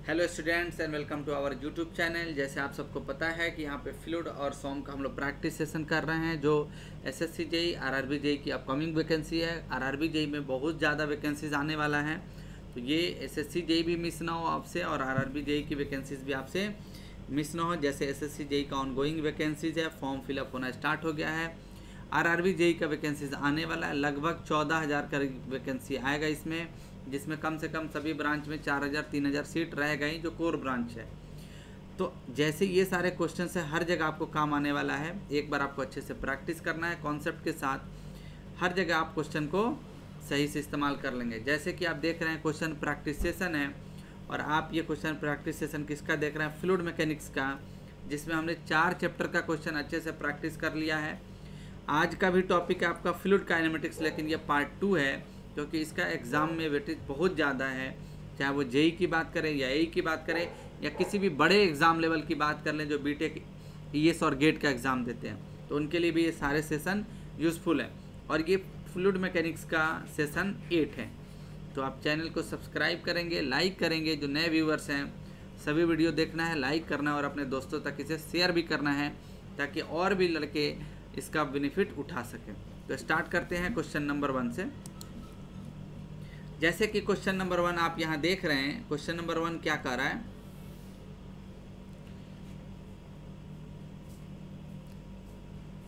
Hello students and welcome to our YouTube channel. जैसे आप सबको पता है कि यहाँ पे फ्लूइड और सॉम का हम लोग प्रैक्टिस सेशन कर रहे हैं, जो एसएससी जेई आरआरबी जेई की अपकमिंग वैकेंसी है। आरआरबी जेई में बहुत ज़्यादा वैकेंसीज आने वाला है, तो ये एसएससी जेई भी मिस ना हो आपसे और आरआरबी जेई की वैकेंसीज भी आपसे मिस ना हो। जैसे एसएससी जेई का ऑनगोइंग वैकेंसीज है, फॉर्म फिलअप होना स्टार्ट हो गया है। आरआरबी जेई का वैकेंसीज आने वाला है, लगभग 14,000 का वैकेंसी आएगा इसमें, जिसमें कम से कम सभी ब्रांच में 4,000 3,000 सीट रहेगा ही, जो कोर ब्रांच है। तो जैसे ये सारे क्वेश्चन है, हर जगह आपको काम आने वाला है। एक बार आपको अच्छे से प्रैक्टिस करना है कॉन्सेप्ट के साथ, हर जगह आप क्वेश्चन को सही से इस्तेमाल कर लेंगे। जैसे कि आप देख रहे हैं क्वेश्चन प्रैक्टिस सेशन है, और आप ये क्वेश्चन प्रैक्टिस सेशन किसका देख रहे हैं? फ्लूइड मैकेनिक्स का, जिसमें हमने 4 चैप्टर का क्वेश्चन अच्छे से प्रैक्टिस कर लिया है। आज का भी टॉपिक है आपका फ्लूइड काइनेमेटिक्स, लेकिन ये पार्ट 2 है, क्योंकि इसका एग्ज़ाम में वेटेज बहुत ज़्यादा है। चाहे वो जेई की बात करें या एई की बात करें या किसी भी बड़े एग्ज़ाम लेवल की बात कर लें जो बीटेक ईएस और गेट का एग्ज़ाम देते हैं, तो उनके लिए भी ये सारे सेशन यूज़फुल है। और ये फ्लूइड मैकेनिक्स का सेशन 8 है। तो आप चैनल को सब्सक्राइब करेंगे, लाइक करेंगे। जो नए व्यूवर्स हैं, सभी वीडियो देखना है, लाइक करना है और अपने दोस्तों तक इसे शेयर भी करना है, ताकि और भी लड़के इसका बेनिफिट उठा सकें। तो स्टार्ट करते हैं क्वेश्चन नंबर 1 से। जैसे कि क्वेश्चन नंबर 1 आप यहाँ देख रहे हैं, क्वेश्चन नंबर 1 क्या कह रहा है?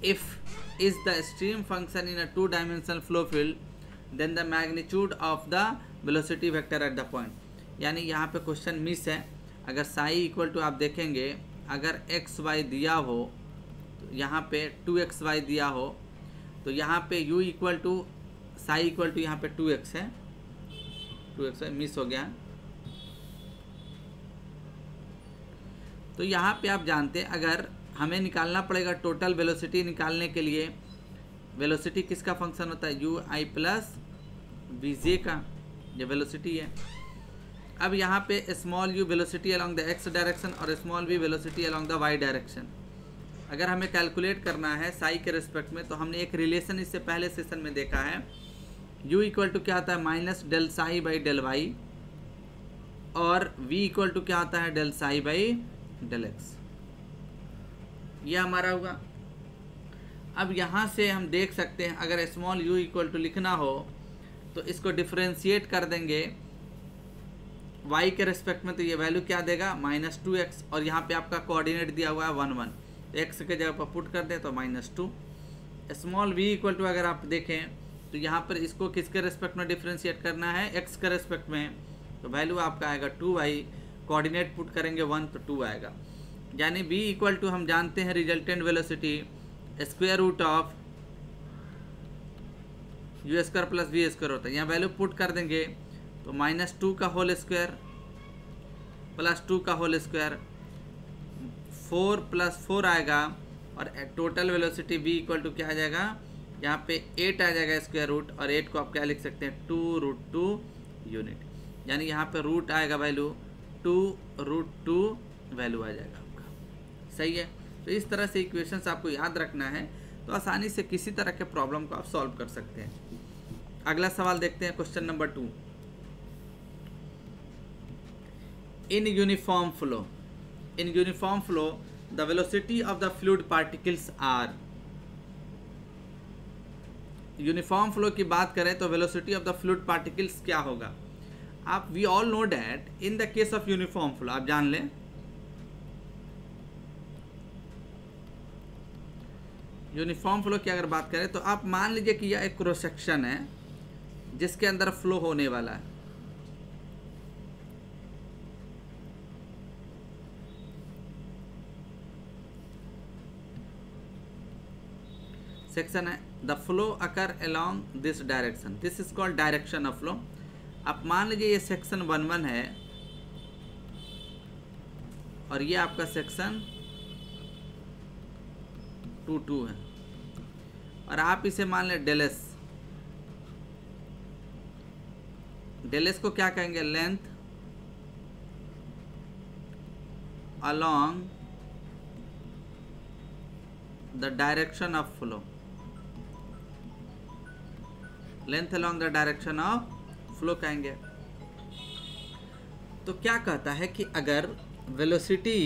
If is the stream function in a 2 dimensional flow field, then the magnitude of the velocity vector at the point. यानी यहाँ पे क्वेश्चन मिस है। अगर साई इक्वल टू आप देखेंगे, अगर एक्स वाई दिया हो, तो यहाँ पे 2xy दिया हो, तो यहाँ पे u equal to psi equal to यहाँ पे 2x है, 2x मिस हो गया। तो यहाँ पे आप जानते हैं, अगर हमें निकालना पड़ेगा टोटल वेलोसिटी निकालने के लिए, वेलोसिटी किसका फंक्शन होता है? U I plus V J का, ये वेलोसिटी है। अब यहाँ पे small U velocity along the X direction और small V velocity along the Y direction. अगर हमें कैलकुलेट करना है साई के रिस्पेक्ट में, तो हमने एक रिलेशन इससे पहले सेशन में देखा है। u इक्वल टू क्या आता है? Minus del psi by del y, और v इक्वल टू क्या आता है? Del psi by del x. ये हमारा होगा। अब यहाँ से हम देख सकते हैं, अगर स्मॉल u इक्वल टू लिखना हो तो इसको डिफ्रेंशिएट कर देंगे y के रिस्पेक्ट में, तो ये वैल्यू क्या देगा? -2x, और यहाँ पे आपका कोऑर्डिनेट दिया हुआ है 1 1, एक्स के जगह पर पुट कर दे तो -2। स्मॉल v इक्वल टू अगर आप देखें तो यहाँ पर इसको किसके रेस्पेक्ट में डिफ्रेंशिएट करना है? x के रेस्पेक्ट में, तो वैल्यू आपका आएगा 2y, कोऑर्डिनेट पुट करेंगे 1 तो 2 आएगा। यानी v इक्वल टू हम जानते हैं resultant velocity square root of u square plus v square होता है। यहाँ वैल्यू पुट कर देंगे तो -2 का होल स्क्वायर प्लस 2 का होल स्क्वायर, 4 + 4 आएगा, और total velocity v equal to क्या आ जाएगा? यहाँ पे 8 आ जाएगा स्क्वायर रूट, और 8 को आप क्या लिख सकते हैं? 2√2 यूनिट। यानी यहाँ पे रूट आएगा वैल्यू 2√2 वैल्यू आ जाएगा आपका। सही है। तो इस तरह से इक्वेशंस आपको याद रखना है, तो आसानी से किसी तरह के प्रॉब्लम को आप सॉल्व कर सकते हैं। अगला सवाल देखते हैं, question number 2। In uniform flow the velocity of the fluid particles are। Uniform flow की बात करें तो velocity of the fluid particles क्या होगा? आप we all know that in the case of uniform flow, आप जान लें, यूनिफॉर्म फ्लो की अगर बात करें तो आप मान लीजिए कि यह एक क्रॉस सेक्शन है जिसके अंदर फ्लो होने वाला है। सेक्शन है, the flow occur along this direction, this is called direction of flow. आप मान लीजिए ये सेक्शन 1 है और ये आपका सेक्शन 2 है, और आप इसे मान लें डेल एस। डेल एस को क्या कहेंगे? Length along the direction of flow, length along the direction of flow कहेंगे। तो क्या कहता है कि अगर वेलोसिटी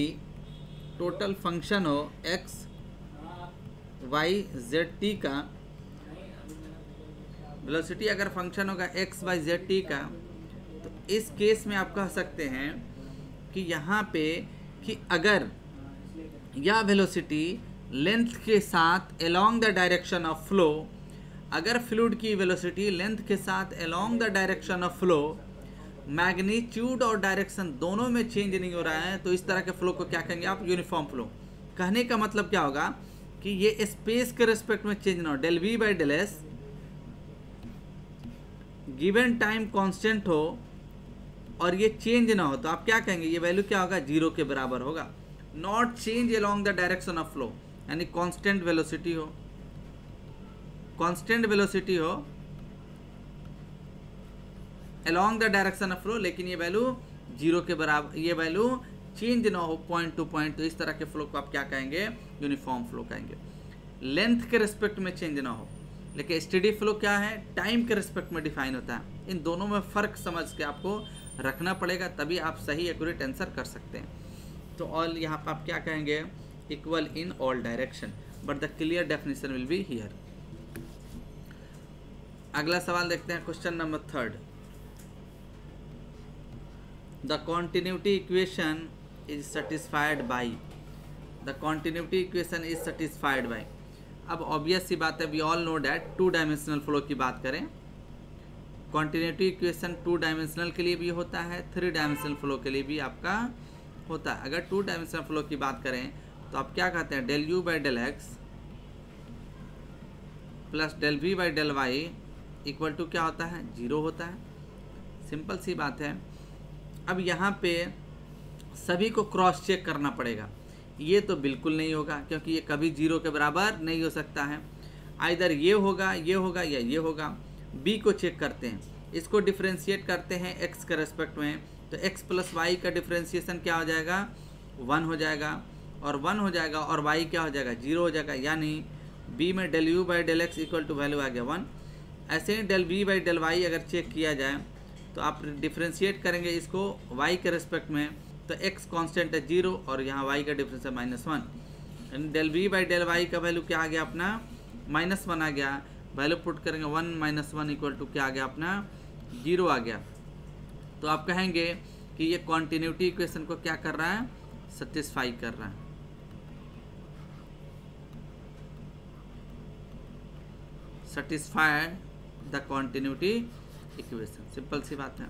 टोटल फंक्शन हो एक्स वाई जेड टी का, वेलोसिटी अगर फंक्शन होगा एक्स वाई जेड टी का, तो इस केस में आप कह सकते हैं कि यहाँ पे कि अगर यह वेलोसिटी लेंथ के साथ along the direction of flow, अगर फ्लूइड की वेलोसिटी लेंथ के साथ along the direction of flow, magnitude और डायरेक्शन दोनों में चेंज नहीं हो रहा है, तो इस तरह के फ्लो को क्या कहेंगे आप? Uniform flow. कहने का मतलब क्या होगा कि ये स्पेस के रिस्पेक्ट में चेंज ना हो, del v by del s given time constant हो और ये चेंज ना हो, तो आप क्या कहेंगे? ये वैल्यू क्या होगा? 0 के बराबर होगा। Not change along the direction of flow, यानी कांस्टेंट वेलोसिटी हो, कांस्टेंट वेलोसिटी हो along the direction of flow, लेकिन ये वैल्यू 0 के बराबर, ये वैल्यू चेंज ना हो पॉइंट टू पॉइंट, तो इस तरह के फ्लो को आप क्या कहेंगे? यूनिफॉर्म फ्लो कहेंगे। लेंथ के रिस्पेक्ट में चेंज ना हो, लेकिन स्टेडी फ्लो क्या है? टाइम के रिस्पेक्ट में डिफाइन होता है। इन दोनों में फ़र्क समझ के आपको रखना पड़ेगा, तभी आप सही एक्यूरेट आंसर कर सकते हैं। तो ऑल यहाँ पर आप क्या कहेंगे? Equal in all direction, but the clear definition will be here. अगला सवाल देखते हैं, question number 3। The continuity equation is satisfied by, the continuity equation is satisfied by. अब ऑब्वियस सी बात है, we all know that 2 dimensional flow की बात करें, कॉन्टिन्यूटी इक्वेशन 2 डायमेंशनल के लिए भी होता है, 3 डायमेंशनल फ्लो के लिए भी आपका होता है। अगर 2 डायमेंशनल फ्लो की बात करें तो आप क्या कहते हैं? Del you by del x plus del v by del Y equal to क्या होता है? 0 होता है। सिंपल सी बात है। अब यहाँ पे सभी को क्रॉस चेक करना पड़ेगा, ये तो बिल्कुल नहीं होगा क्योंकि ये कभी 0 के बराबर नहीं हो सकता है। आइदर ये होगा या ये होगा। बी को चेक करते हैं, इसको डिफ्रेंशिएट करते हैं x के रेस्पेक्ट में, तो x प्लस वाई का डिफ्रेंशिएशन क्या हो जाएगा? 1 हो जाएगा, और 1 हो जाएगा, और y क्या हो जाएगा? 0 हो जाएगा। यानी b में del you by del X equal to value आ गया 1। ऐसे ही del v by del Y अगर चेक किया जाए तो आप डिफ्रेंशिएट करेंगे इसको y के रेस्पेक्ट में, तो x कांस्टेंट है 0 और यहाँ y का डिफरेंस है -1। यानी del v by del y का वैल्यू क्या आ गया अपना? -1 आ गया। वैल्यू पुट करेंगे 1 - 1 इक्वल टू क्या आ गया अपना? 0 आ गया। तो आप कहेंगे कि ये कॉन्टिन्यूटी इक्वेशन को क्या कर रहा है? सेटिस्फाई कर रहा है। Satisfied the continuity equation, simple सी बात है।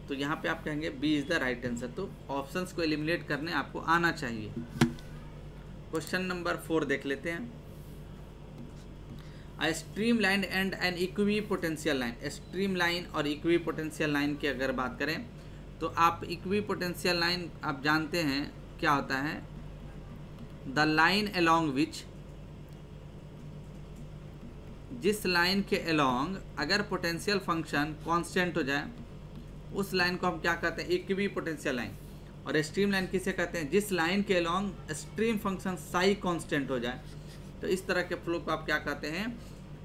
तो यहाँ पे आप कहेंगे B is the right answer. तो ऑप्शंस को एलिमिनेट करने आपको आना चाहिए। क्वेश्चन नंबर 4 देख लेते हैं। A stream line and an equipotential line, stream line और इक्वी पोटेंशियल लाइन की अगर बात करें तो आप इक्वी पोटेंशियल लाइन आप जानते हैं क्या होता है? द लाइन अलोंग विच, जिस लाइन के अलोंग अगर पोटेंशियल फंक्शन कांस्टेंट हो जाए उस लाइन को हम क्या कहते हैं? Equi potential line. और स्ट्रीम लाइन किसे कहते हैं? जिस लाइन के along stream function Sai constant हो जाए। तो इस तरह के फ्लो को आप क्या कहते हैं?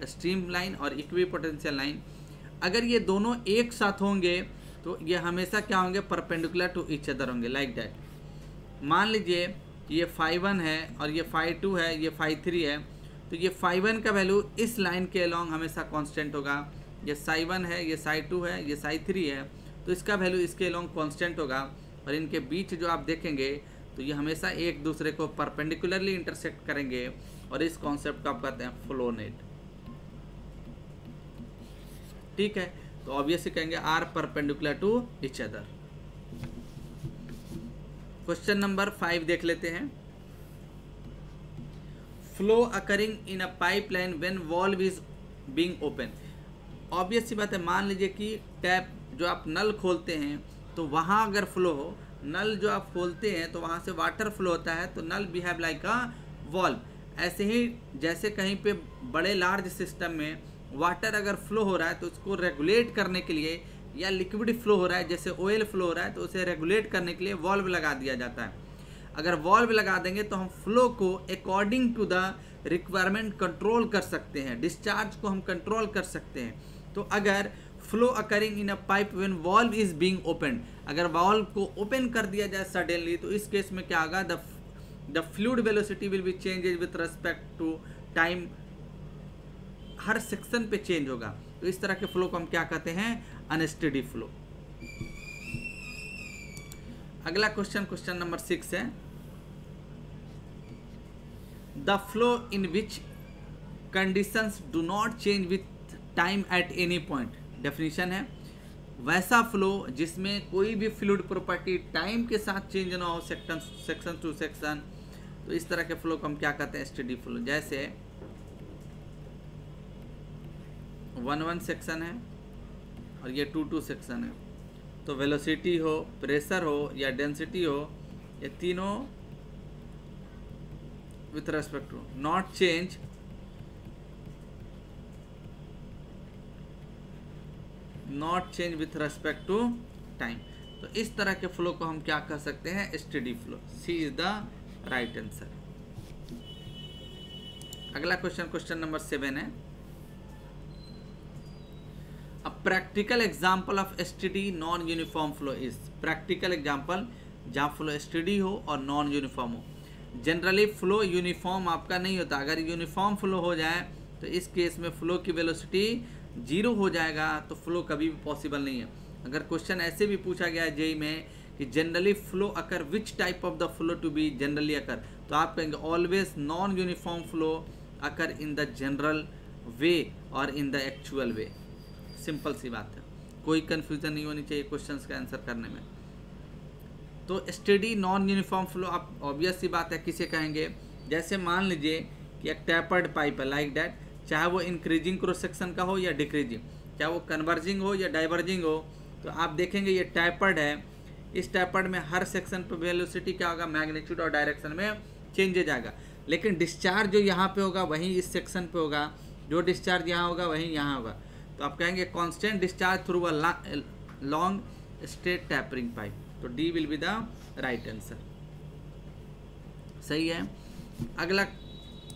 स्ट्रीम लाइन और इक्वी पोटेंशियल लाइन। अगर ये दोनों एक साथ होंगे तो ये हमेशा क्या होंगे? परपेंडिकुलर टू ईच अदर होंगे, लाइक दैट। मान लीजिए ये φ1 है और ये φ2 है, ये φ3 है, तो ये φ1 का वैल्यू इस लाइन के अलोंग हमेशा कांस्टेंट होगा। ये ψ1 है, ये ψ2 है, ये ψ3 है, तो इसका वैल्यू इसके अलोंग कांस्टेंट होगा। और इनके बीच जो आप देखेंगे तो ये हमेशा एक दूसरे को परपेंडिकुलरली इंटरसेक्ट करेंगे, और इस कॉन्सेप्ट को आप कहते हैं फ्लो नेट। ठीक है, तो ऑब्वियसली कहेंगे are perpendicular to each other. Question number 5 देख लेते हैं। Flow occurring in a pipeline when valve is being open. Obvious सी बात है, मान लीजिए कि टैप जो आप नल खोलते हैं तो वहाँ अगर फ्लो हो, नल जो आप खोलते हैं तो वहाँ से वाटर फ्लो होता है, तो नल बिहेव लाइक अ वॉल्व। ऐसे ही जैसे कहीं पे बड़े लार्ज सिस्टम में वाटर अगर फ्लो हो रहा है तो उसको रेगुलेट करने के लिए, या लिक्विड फ्लो हो रहा है जैसे ऑयल फ्लो हो रहा है, तो उसे रेगुलेट करने के लिए वॉल्व लगा दिया जाता है। अगर वॉल्व लगा देंगे तो हम फ्लो को according to the requirement control कर सकते हैं, डिस्चार्ज को हम कंट्रोल कर सकते हैं। तो अगर flow occurring in a pipe when valve is being open, अगर वॉल्व को ओपन कर दिया जाए सडनली तो इस केस में क्या होगा, the fluid velocity will be changes with respect to time, हर सेक्शन पे चेंज होगा। तो इस तरह के फ्लो को हम क्या कहते हैं, अनस्टेडी फ्लो। अगला क्वेश्चन नंबर 6 है, the flow in which conditions do not change with time at any point. Definition है, वैसा फ्लो जिसमें कोई भी फ्लूइड प्रॉपर्टी टाइम के साथ चेंज ना हो, सेक्शन टू सेक्शन, तो इस तरह के फ्लो को हम क्या कहते हैं, स्टेडी फ्लो। जैसे 1-1 सेक्शन है और ये 2-2 सेक्शन है, तो वेलोसिटी हो, प्रेशर हो या डेंसिटी हो, ये तीनों with respect to not change with respect to time. तो इस तरह के फ्लो को हम क्या कह सकते हैं, steady flow. C is the right answer. अगला क्वेश्चन नंबर 7 है, a practical example of steady non uniform flow is. Practical example जहाँ फ्लो स्टेडी हो और नॉन यूनिफॉर्म हो। जनरली फ्लो यूनिफॉर्म आपका नहीं होता, अगर यूनिफॉर्म फ्लो हो जाए तो इस केस में फ्लो की वेलोसिटी 0 हो जाएगा, तो फ्लो कभी भी पॉसिबल नहीं है। अगर क्वेश्चन ऐसे भी पूछा गया है जेई में कि generally flow occur which type of the flow to be generally occur, तो आप कहेंगे always non uniform flow occur in the general way और in the actual way. Simple सी बात है, कोई कंफ्यूजन नहीं होनी चाहिए क्वेश्चंस का आंसर करने में। तो स्टेडी नॉन यूनिफॉर्म फ्लो आप ऑब्वियस सी बात है किसे कहेंगे, जैसे मान लीजिए कि एक टैपर्ड पाइप है लाइक दैट, चाहे वो इंक्रीजिंग क्रॉस सेक्शन का हो या डिक्रीजिंग, चाहे वो कन्वर्जिंग हो या डाइवर्जिंग हो, तो आप देखेंगे ये टैपर्ड है, इस टैपर्ड में हर सेक्शन पर वेलोसिटी क्या होगा, मैग्नीट्यूड और डायरेक्शन में चेंज जाएगा। लेकिन डिस्चार्ज जो यहाँ पे होगा वहीं इस सेक्शन पे होगा, जो डिस्चार्ज यहाँ होगा वहीं यहाँ होगा। तो आप कहेंगे constant discharge through a long straight tapering pipe. तो D will be the right answer. सही है। अगला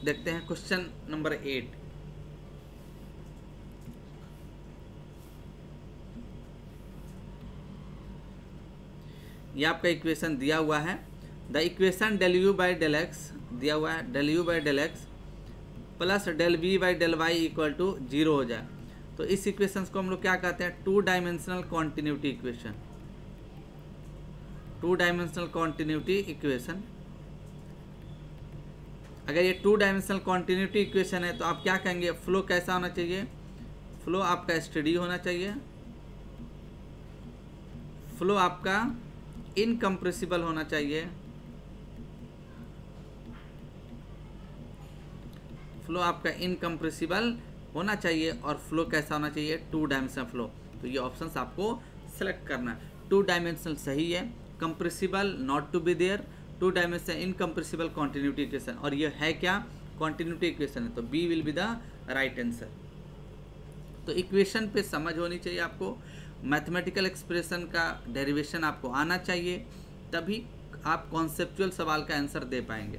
देखते हैं क्वेश्चन नंबर 8। ये आपका इक्वेशन दिया हुआ है, the equation del u by del x दिया हुआ है, del u by del x plus del v by del y equal to 0 हो जाए, तो इस इक्वेशन को हम लोग क्या कहते हैं, 2 dimensional continuity equation. 2 dimensional continuity equation. अगर ये 2 डायमेंशनल कॉन्टिन्यूटी इक्वेशन है तो आप क्या कहेंगे, फ्लो कैसा होना चाहिए, फ्लो आपका स्टेडी होना चाहिए, फ्लो आपका इनकम्प्रेसिबल होना चाहिए, फ्लो आपका इनकम्प्रेसिबल होना चाहिए, और फ्लो कैसा होना चाहिए, 2 डायमेंशनल फ्लो। तो ये ऑप्शंस आपको सेलेक्ट करना है। 2 डायमेंशनल सही है, compressible not to be there, 2 dimensional incompressible continuity equation, और ये है क्या, कॉन्टिन्यूटी इक्वेशन है, तो B will be the right answer. तो इक्वेशन पे समझ होनी चाहिए आपको, मैथमेटिकल एक्सप्रेशन का डेरिवेशन आपको आना चाहिए, तभी आप कॉन्सेप्चुअल सवाल का आंसर दे पाएंगे।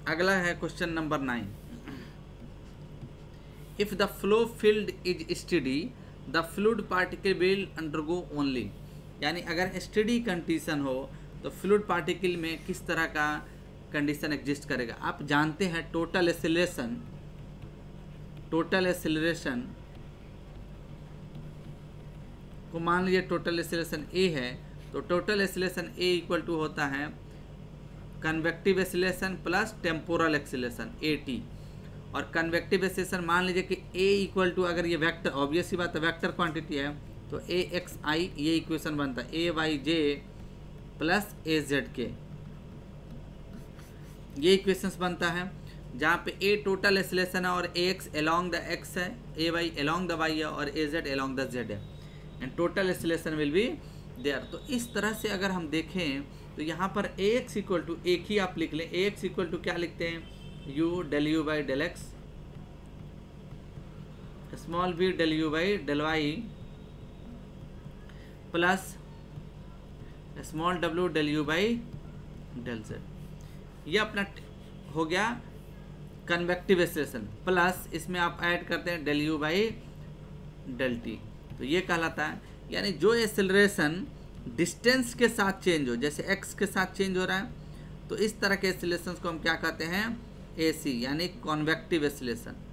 अगला है question number 9। If the flow field is steady the fluid particle will undergo only, यानी अगर स्टेडी कंडीशन हो तो फ्लूइड पार्टिकल में किस तरह का कंडीशन एग्जिस्ट करेगा। आप जानते हैं टोटल एक्सेलरेशन को मान लीजिए टोटल एक्सेलरेशन ए है, तो total acceleration a equal to होता है convective acceleration plus temporal acceleration AT, और कन्वेक्टिव एक्सेलरेशन मान लीजिए कि ए इक्वल टू, अगर ये वेक्टर ऑब्वियस सी बात है वेक्टर क्वांटिटी है, तो AXI ये इक्वेशन बनता है AYJ प्लस AZK, ये इक्वेशंस बनता है, जहाँ पे A टोटल एक्सेलरेशन है और AX along द X है, AY along द Y है और AZ along द Z है, and total acceleration will be there. तो इस तरह से अगर हम देखें तो यहाँ पर AX इक्वल टू, एक ही आप लिख लें, AX इक्वल टू क्या लिखते हैं, U del U by del X, small v del U by del Y plus small w del U by del Z। ये अपना हो गया कन्वेक्टिव एक्सेलरेशन, प्लस इसमें आप ऐड करते हैं del U by del t. तो ये कहलाता है, यानी जो एक्सेलरेशन डिस्टेंस के साथ चेंज हो, जैसे एक्स के साथ चेंज हो रहा है, तो इस तरह के एक्सेलरेशन को हम क्या कहते हैं, एसी, यानी कॉन्वेक्टिव एक्सेलरेशन।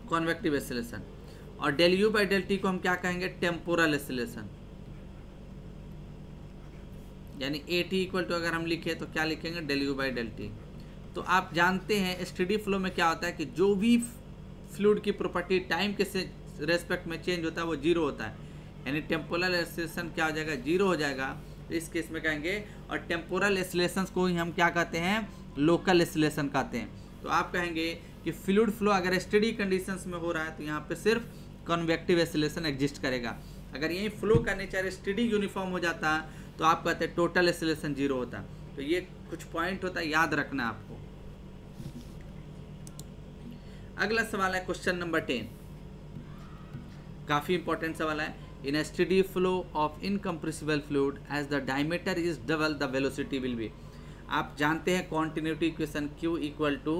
Convective acceleration. और del you by del T को हम क्या कहेंगे, टेम्पोरल एक्सेलरेशन। यानी ए टी इक्वल टू अगर हम लिखे तो क्या लिखेंगे, del you by del t. तो आप जानते हैं स्टेडी फ्लो में क्या होता है कि जो भी फ्लूइड की प्रॉपर्टी टाइम के से रेस्पेक्ट में चेंज होता है वो जीरो होता है, यानी टेम्पोरल एक्सेलरेशन क्या हो जाएगा, जीरो हो जाएगा। तो इस केस में कहेंगे, और टेम्पोरल एक्सेलरेशन को ही हम क्या कहते हैं, लोकल एक्सेलरेशन कहते हैं। तो आप कहेंगे कि फ्लूइड फ्लो अगर स्टेडी कंडीशंस में हो रहा है तो यहाँ पे सिर्फ कन्वेक्टिव एक्सेलरेशन एग्जिस्ट करेगा। अगर यही फ्लो का नेचर स्टेडी यूनिफॉर्म हो जाता तो आप कहते हैं टोटल एक्सेलरेशन जीरो होता। तो ये कुछ पॉइंट होता है, याद रखना आपको। अगला सवाल है क्वेश्चन नंबर 10, काफी इंपॉर्टेंट सवाल है। In steady flow of incompressible fluid as the diameter is double the velocity will be. आप जानते हैं continuity equation Q equal to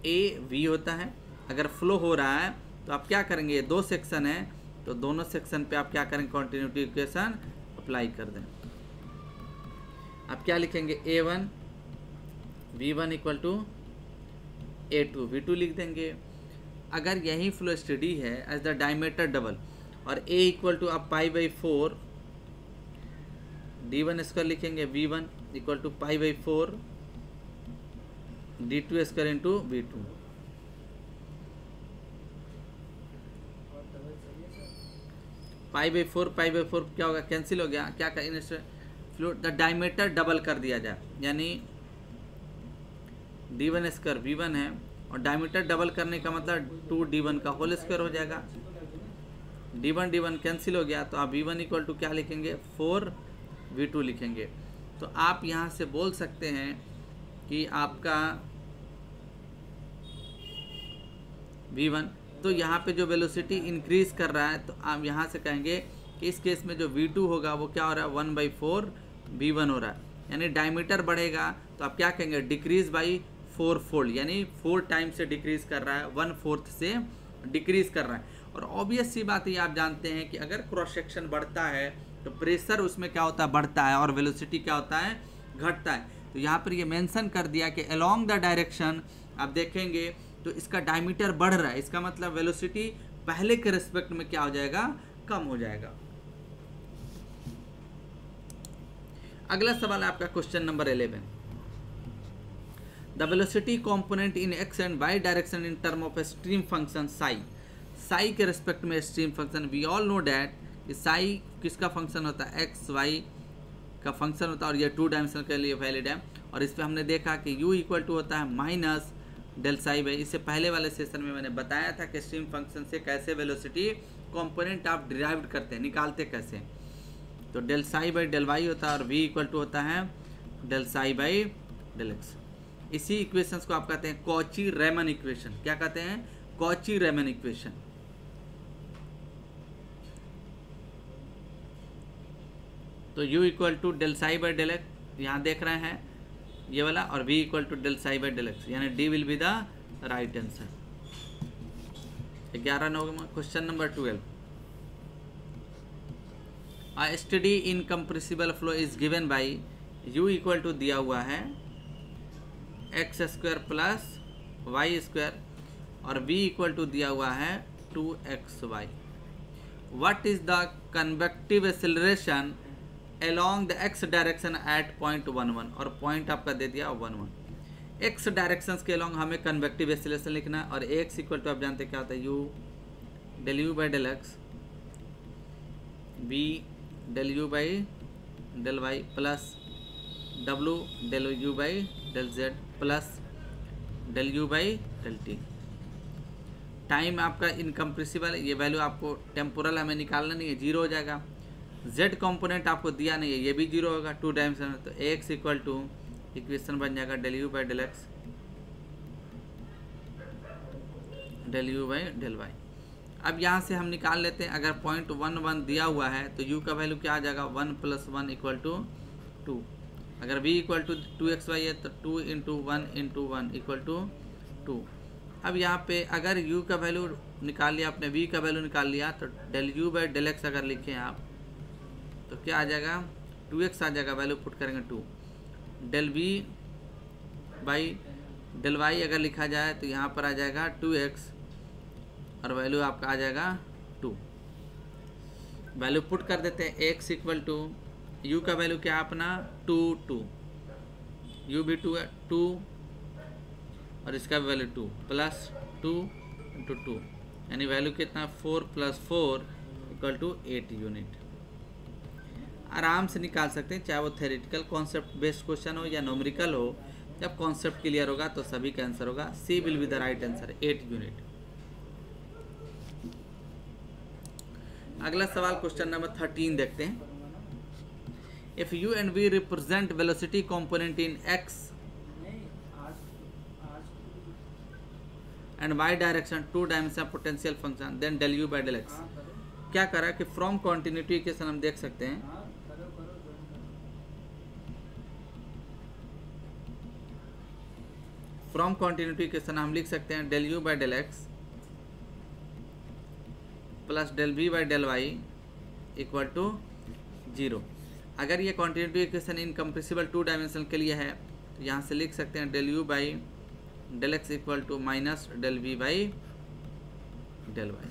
A V होता है। अगर फ्लो हो रहा है तो आप क्या करेंगे, दो सेक्शन है तो दोनों सेक्शन पे आप क्या करेंगे, कॉन्टिन्यूटी इक्वेशन अप्लाई कर दें। आप क्या लिखेंगे, A1 V1 equal to A2 V2 लिख देंगे। अगर यही फ्लो स्टडी है एज द डायमीटर डबल और A इक्वल टू आप पाई बाई 4 D1 स्क्वायर लिखेंगे, V1 equal to pi by 4 D2 square into V2। Pi by 4 क्या होगा, कैंसिल हो गया। क्या करें, फ्लूइड द डायमीटर डबल कर दिया जाए, यानी D1 स्क्वायर V1 है और डायमीटर डबल करने का मतलब 2D1 का होल स्क्वायर हो जाएगा। D1 कैंसिल हो गया तो आप V1 इक्वल टू क्या लिखेंगे, 4 V2 लिखेंगे। तो आप यहाँ से बोल सकते हैं कि आपका V1, तो यहाँ पे जो वेलोसिटी इंक्रीज कर रहा है तो आप यहाँ से कहेंगे कि इस केस में जो V2 होगा वो क्या हो रहा है, 1/4 V1 हो रहा है। यानी डायमीटर बढ़ेगा तो आप क्या कहेंगे, डिक्रीज बाई 4 फोल्ड, यानी 4 टाइम से डिक्रीज कर रहा है, 1/4 से डिक्रीज कर रहा है। और ऑब्वियस सी बात ये आप जानते हैं कि अगर क्रॉस सेक्शन बढ़ता है तो प्रेशर उसमें क्या होता है, बढ़ता है, और वेलोसिटी क्या होता है, घटता है। तो यहाँ पर ये मेंशन कर दिया कि अलोंग द डायरेक्शन आप देखेंगे तो इसका डायमीटर बढ़ रहा है, इसका मतलब वेलोसिटी पहले के रिस्पेक्ट में क्या हो जाएगा, कम हो जाएगा। अगला सवाल है आपका question number 11, the velocity component in x and y direction in term of stream function psi. Psi के रिस्पेक्ट में stream function, we all know that कि साई किसका फंक्शन होता है, एक्स वाई का फंक्शन होता है, और ये 2 डायमेंशन के लिए वैलिड है। और इस पर हमने देखा कि u इक्वल टू होता है माइनस डेल साई बाई। इससे पहले वाले सेशन में मैंने बताया था कि स्ट्रीम फंक्शन से कैसे वेलोसिटी कंपोनेंट आप डिराइव करते हैं, निकालते कैसे। तो del psi by del y होता है और v इक्वल टू होता है del psi by del x. इसी इक्वेशंस को आप कहते हैं कॉची रेमन इक्वेशन। क्या कहते हैं, कॉची रेमन इक्वेशन। तो u equal to del psi by del x यहाँ देख रहे हैं ये वाला, और v equal to del psi by del x, यानी d will be the right answer. 11 नंबर question number 12, a study in compressible flow is given by u equal to दिया हुआ है x square plus y square और v equal to दिया हुआ है 2xy। What is the convective acceleration along the x direction at point 11, और point आपका दे दिया 11। x डायरेक्शंस के along हमें कन्वेक्टिव एक्सेलरेशन लिखना है, और x इक्वल टू आप जानते हैं क्या होता है, u del you by del x, v del you by del y plus w del you by del z plus del you by del t. Time आपका इनकम्प्रेसिबल, ये वैल्यू आपको temporal हमें निकालना नहीं है, जीरो हो जाएगा। z कंपोनेंट आपको दिया नहीं है, ये भी जीरो होगा 2 डायमेंशन में। तो x इक्वल टू इक्वेशन बन जाएगा del you by del x del you by del y. अब यहाँ से हम निकाल लेते हैं, अगर पॉइंट 11 दिया हुआ है तो u का वैल्यू क्या आ जाएगा, 1 + 1 = 2। अगर v इक्वल टू 2xy है तो 2 इंटू 1 इक्वल टू 2। अब यहाँ पे अगर u का वैल्यू निकाल लिया आपने, v का वैल्यू निकाल लिया, तो del u by del x अगर लिखें आप तो क्या आ जाएगा, 2x आ जाएगा, वैल्यू पुट करेंगे 2। Del v by del y अगर लिखा जाए तो यहाँ पर आ जाएगा 2x और वैल्यू आपका आ जाएगा 2। वैल्यू पुट कर देते हैं, x इक्वल टू u का वैल्यू क्या अपना 2 2, u भी 2 है 2 और इसका वैल्यू 2 प्लस 2 इंटू 2, यानी वैल्यू कितना 4 प्लस 4 इक्वल टू 8 यूनिट। आराम से निकाल सकते हैं, चाहे वो थ्योरेटिकल कॉन्सेप्ट बेस्ड क्वेश्चन हो या न्यूमेरिकल हो। जब कॉन्सेप्ट क्लियर होगा तो सभी का आंसर होगा, C will be the right answer, 8 unit. अगला सवाल क्वेश्चन नंबर 13 देखते हैं। If u and v represent velocity component in x and y direction 2 dimensional potential function then del u by del x। क्या करा कि from continuity equation हम देख सकते हैं, फ्रॉम कॉन्टिन्यूटी इक्वेशन हम लिख सकते हैं del u by del x plus del v by del y equal to 0। अगर ये कॉन्टिन्यूटी इक्वेशन इनकम्प्रेसिबल 2 डायमेंशन के लिए है तो यहाँ से लिख सकते हैं del u by del x equal to minus del v by del y,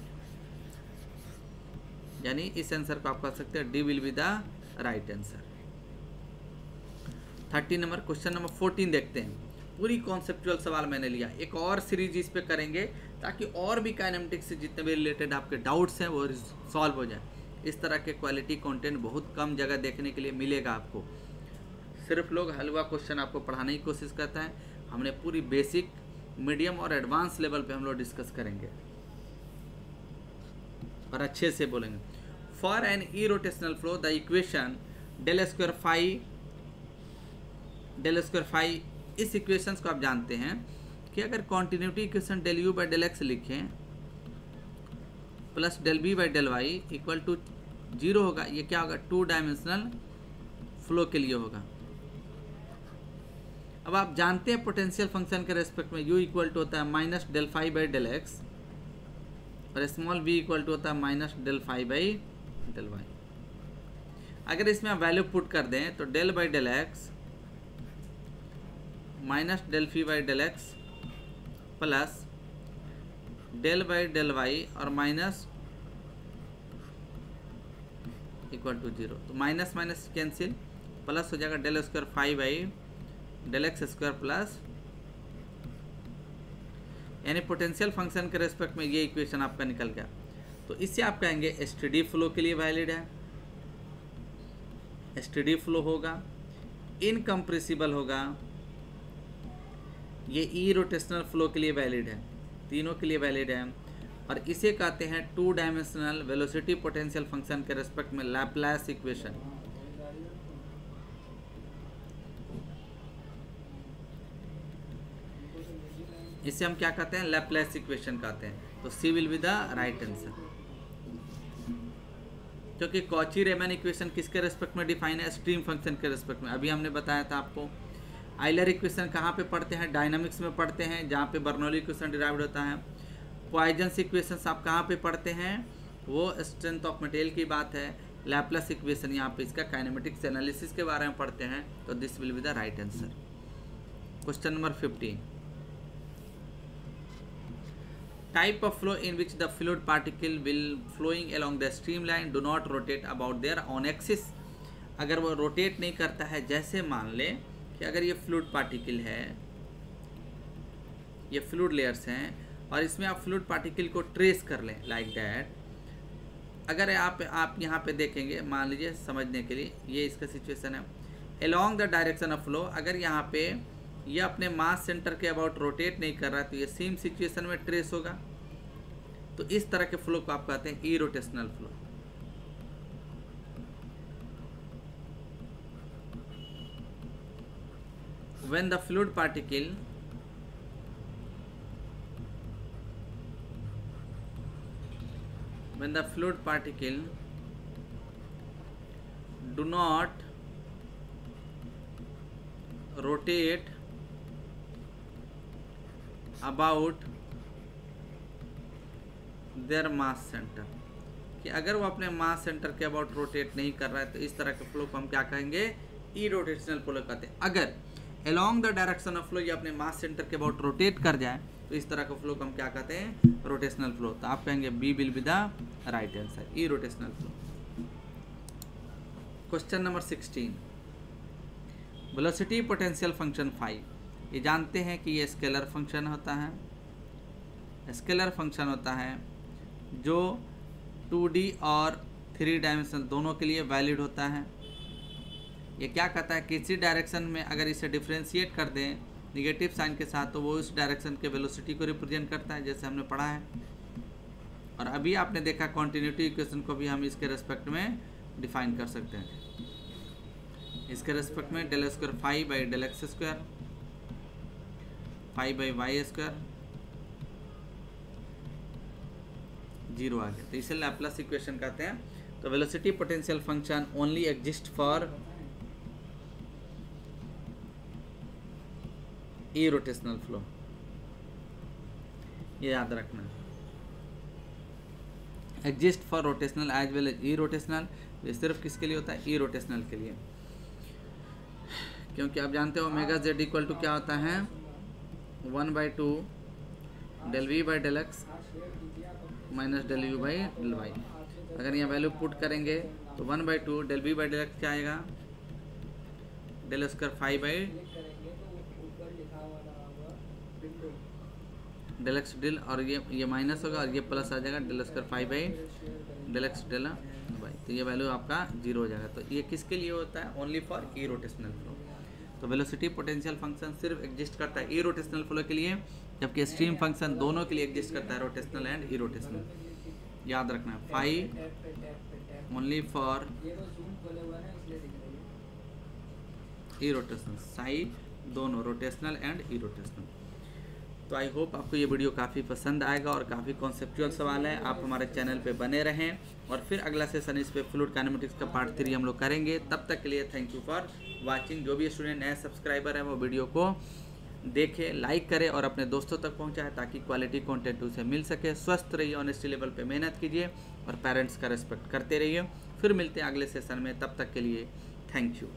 यानी इस आंसर को आप कह सकते हैं D will be the right answer. 30 number question number 14 देखते हैं। पूरी कॉन्सेप्चुअल सवाल मैंने लिया, एक और सीरीज इस पे करेंगे ताकि और भी काइनेमेटिक्स से जितने भी रिलेटेड आपके डाउट्स हैं वो सॉल्व हो जाए। इस तरह के क्वालिटी कंटेंट बहुत कम जगह देखने के लिए मिलेगा आपको। सिर्फ लोग हलवा क्वेश्चन आपको पढ़ाने की कोशिश करता है, हमने पूरी बेसिक, मीडियम और एडवांस लेवल पे हम लोग डिस्कस करेंगे और अच्छे से बोलेंगे। For an irrotational flow the equation del square phi, इस इक्वेशंस को आप जानते हैं कि अगर continuity equation del you by del X लिखें plus del B by del Y equal to 0 होगा, ये क्या होगा 2 डायमेंशनल फ्लो के लिए होगा। अब आप जानते हैं पोटेंशियल फंक्शन के रेस्पेक्ट में u इक्वल टू होता है minus del phi by del x और स्मॉल v इक्वल टू होता है minus del phi by del Y. अगर इसमें आप वैल्यू पुट कर दें तो del by del x minus del phi by del x plus del by del y और माइनस इक्वल टू 0, तो माइनस माइनस कैंसिल, प्लस हो जाएगा del square phi by del x square plus, यानी potential function के respect में ये equation आपका निकल गया। तो इससे आप कहेंगे एसटीडी फ्लो के लिए वैलिड है, एसटीडी फ्लो होगा, इनकम्प्रेसिबल होगा, ये ई रोटेशनल फ्लो के लिए वैलिड है, तीनों के लिए वैलिड है। और इसे कहते हैं 2 डायमेंशनल वेलोसिटी पोटेंशियल फंक्शन के रेस्पेक्ट में लैप्लेस इक्वेशन। इसे हम क्या कहते हैं, लैप्लेस इक्वेशन कहते हैं। तो C will be the right answer, क्योंकि कॉची रेमन इक्वेशन किसके रेस्पेक्ट में डिफाइन है, स्ट्रीम फंक्शन के रेस्पेक्ट में। अभी हमने बताया था आपको। आइलर इक्वेशन कहाँ पे पढ़ते हैं, डायनामिक्स में पढ़ते हैं जहाँ पे बर्नौली इक्वेशन डिराइव्ड होता है। पॉइजन्स इक्वेशंस आप कहाँ पे पढ़ते हैं, वो स्ट्रेंथ ऑफ मटेरियल की बात है। लैप्लेस इक्वेशन यहाँ पे इसका काइनेमेटिक्स एनालिसिस के बारे में पढ़ते हैं। तो this will be the right answer. Question number 15, type of flow in which the fluid particle will flowing along the stream line do not rotate about their on axis. अगर वो rotate नहीं करता है, जैसे मान लें कि अगर ये फ्लूइड पार्टिकल है, ये फ्लूइड लेयर्स हैं और इसमें आप फ्लूइड पार्टिकल को ट्रेस कर लें लाइक दैट। अगर आप यहाँ पे देखेंगे, मान लीजिए समझने के लिए ये इसका सिचुएशन है, along the direction of flow, अगर यहाँ पे ये अपने मास सेंटर के अबाउट रोटेट नहीं कर रहा तो ये सेम सिचुएशन में ट्रेस होगा। तो इस तरह के फ्लो को आप कहते हैं irrotational flow. when the fluid particle do not rotate about their mass centre, कि अगर वो अपने मास सेंटर के अबाउट रोटेट नहीं कर रहा है तो इस तरह के फ्लो को हम क्या कहेंगे, इरोटेशनल फ्लो कहते हैं। अगर along the direction of flow ये अपने मास सेंटर के अबाउट रोटेट कर जाए तो इस तरह का फ्लो को हम क्या कहते हैं, रोटेशनल फ्लो। तो आप कहेंगे B will be the right answer, irrotational flow. Question number 16, velocity potential function phi. ये जानते हैं कि ये स्केलर फंक्शन होता है, स्केलर फंक्शन होता है जो 2D और 3 डायमेंशनल दोनों के लिए वैलिड होता है। ये क्या कहता है, किसी डायरेक्शन में अगर इसे डिफ्रेंशिएट कर दें निगेटिव साइन के साथ तो वो उस डायरेक्शन के वेलोसिटी को रिप्रेजेंट करता है, जैसे हमने पढ़ा है। और अभी आपने देखा कॉन्टिन्यूटी इक्वेशन को भी हम इसके रेस्पेक्ट में डिफाइन कर सकते हैं। इसके रेस्पेक्ट में del square phi by del x square, phi by y square 0 आ गया, तो इसे लैप्लास इक्वेशन कहते हैं। तो velocity potential function only exist for irrotational flow, ये याद रखना। Exist for rotational as well as irrotational, ये सिर्फ किसके लिए होता है, इरोटेशनल के लिए। क्योंकि आप जानते हो ओमेगा जेड इक्वल टू क्या होता है, 1/2 del v by del x minus del you by del Y. अगर यहाँ वैल्यू पुट करेंगे तो 1/2 del v by del x क्या आएगा, del square phi by del x del, और ये माइनस होगा और ये प्लस आ जाएगा, del square phi by del x del y. तो ये वैल्यू आपका 0 हो जाएगा। तो ये किसके लिए होता है, ओनली फॉर इरोटेशनल फ्लो। तो वेलोसिटी पोटेंशियल फंक्शन सिर्फ एग्जिस्ट करता है इरोटेशनल फ्लो के लिए, जबकि स्ट्रीम फंक्शन दोनों के लिए एग्जिस्ट करता है, रोटेशनल एंड इरोटेशनल। याद रखना, phi only for irrotational, psi दोनों रोटेशनल एंड इरोटेशनल। तो आई होप आपको ये वीडियो काफ़ी पसंद आएगा और काफ़ी कॉन्सेप्चुअल सवाल है। आप हमारे चैनल पे बने रहें और फिर अगला सेशन इस पे फ्लूइड काइनेमेटिक्स का पार्ट 3 हम लोग करेंगे। तब तक के लिए थैंक यू फॉर वाचिंग। जो भी स्टूडेंट नए सब्सक्राइबर हैं वो वीडियो को देखें, लाइक करें और अपने दोस्तों तक पहुँचाएं ताकि क्वालिटी कॉन्टेंट उसे मिल सके। स्वस्थ रहिए, ऑनेस्टी लेवल पर मेहनत कीजिए और पेरेंट्स का रिस्पेक्ट करते रहिए। फिर मिलते हैं अगले सेशन में, तब तक के लिए थैंक यू।